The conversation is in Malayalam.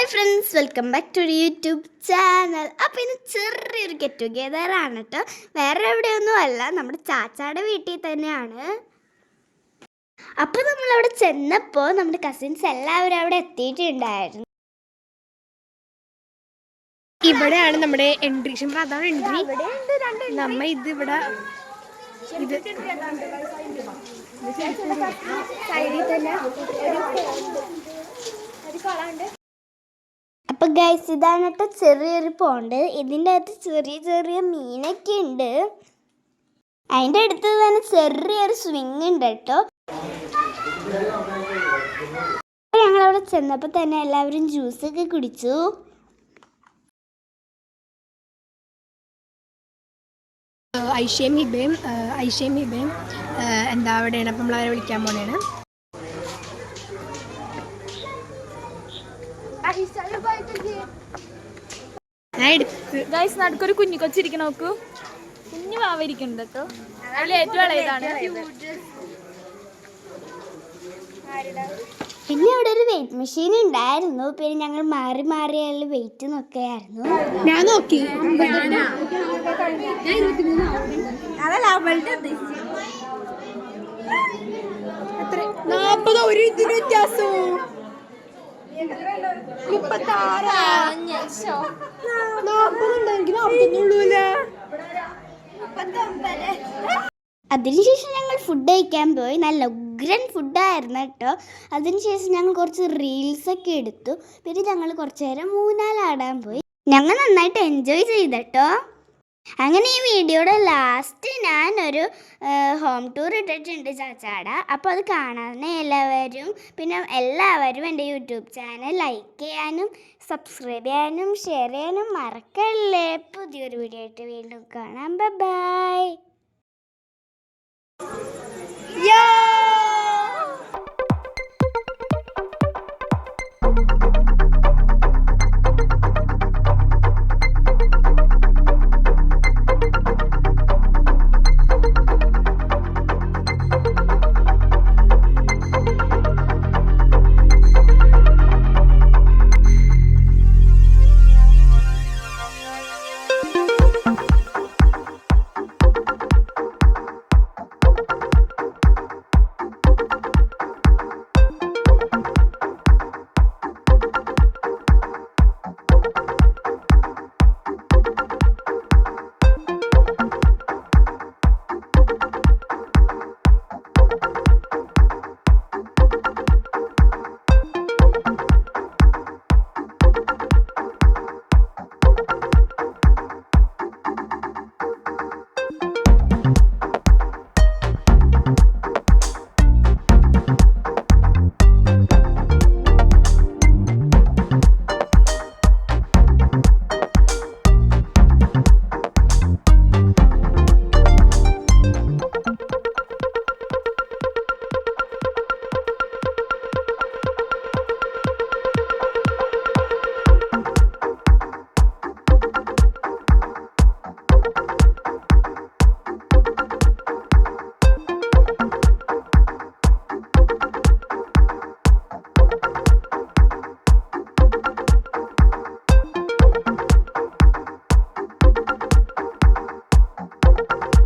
Hi friends, welcome back to YouTube channel. അപ്പോൾ ഇന്ന് ചെറിയൊരു ഗെറ്റ് ടുഗെദർ ആണ് കേട്ടോ. വേറെ എവിടെയൊന്നും അല്ല, നമ്മുടെ ചാച്ചാടെ വീട്ടിൽ തന്നെയാണ്. അപ്പോൾ നമ്മളവിടെ ചെന്നപ്പോൾ നമ്മുടെ കസിൻസ് എല്ലാവരും അവിടെ എത്തിയിട്ടുണ്ടായിരുന്നു. ഇവിടെയാണ് നമ്മുടെ എൻട്രി. അതാണ് എൻട്രി. നമ്മ ഇത് ഇവിടെ അപ്പോൾ ഗൈസ്, ഇതാണ് കേട്ടോ ചെറിയൊരു പോണ്ട്. ഇതിൻ്റെ അകത്ത് ചെറിയ ചെറിയ മീനൊക്കെ ഉണ്ട്. അതിൻ്റെ അടുത്ത് തന്നെ ചെറിയൊരു സ്വിങ് ഉണ്ട് കേട്ടോ. ഞങ്ങളവിടെ ചെന്നപ്പോൾ തന്നെ എല്ലാവരും ജ്യൂസൊക്കെ കുടിച്ചു. ഐഷയും ഹിബയും എന്താ അവിടെയാണ്. അപ്പം നമ്മളവരെ വിളിക്കാൻ പോണേണ്. ഞാൻ എടുത്ത് ഗൈസ്, നടുക്കൊരു കുഞ്ഞു കൊച്ചിരിക്കണ നോക്കൂ. കുഞ്ഞു മാവിരിക്കുന്നുണ്ട് കേട്ടോ. അതിൽ ഏറ്റവും ഇളയതാണ്. പിന്നെ അവിടെ ഒരു വെയിറ്റ് മെഷീൻ ഉണ്ടായിരുന്നു. പിന്നെ ഞങ്ങൾ മാറി മാറിയുള്ള വെയിറ്റ് നോക്കുകയായിരുന്നു. ഞാൻ നോക്കി. എത്ര 40 ഒരു ഇതിന് വ്യത്യാസവും 40 അതിനുശേഷം ഞങ്ങൾ ഫുഡ് കഴിക്കാൻ പോയി. നല്ല ഉഗ്രൻ ഫുഡായിരുന്നു കേട്ടോ. അതിനുശേഷം ഞങ്ങൾ കുറച്ച് റീൽസൊക്കെ എടുത്തു. പിന്നെ ഞങ്ങൾ കുറച്ച് നേരം ഊഞ്ഞാലാടാൻ പോയി. ഞങ്ങൾ നന്നായിട്ട് എൻജോയ് ചെയ്തട്ടോ. അങ്ങനെ ഈ വീഡിയോയുടെ ലാസ്റ്റ് ഞാനൊരു ഹോം ടൂർ ഇട്ടിട്ടുണ്ട് ചാച്ചാട. അപ്പോൾ അത് കാണാൻ എല്ലാവരും എൻ്റെ യൂട്യൂബ് ചാനൽ ലൈക്ക് ചെയ്യാനും സബ്സ്ക്രൈബ് ചെയ്യാനും ഷെയർ ചെയ്യാനും മറക്കല്ലേ. പുതിയൊരു വീഡിയോ ആയിട്ട് വീണ്ടും കാണാം. ബൈ.